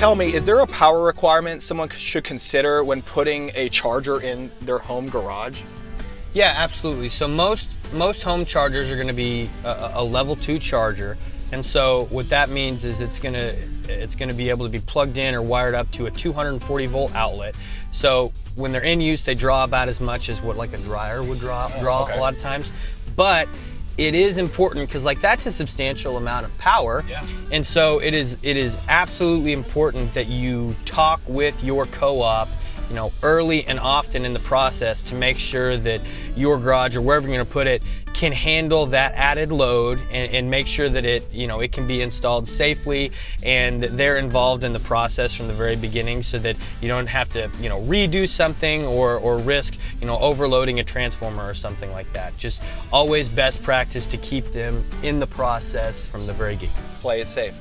tell me, is there a power requirement someone should consider when putting a charger in their home garage? Yeah, absolutely. So most home chargers are going to be a level 2 charger, and so what that means is it's going to be able to be plugged in or wired up to a 240 volt outlet. So when they're in use, they draw about as much as what like a dryer would draw Okay. a lot of times, but it is important because like that's a substantial amount of power. Yeah. And so it is absolutely important that you talk with your co-op, you know, early and often in the process to make sure that your garage or wherever you're going to put it can handle that added load and make sure that it, you know, it can be installed safely and that they're involved in the process from the very beginning so that you don't have to, you know, redo something or risk, you know, overloading a transformer or something like that. Just always best practice to keep them in the process from the very beginning. Play it safe.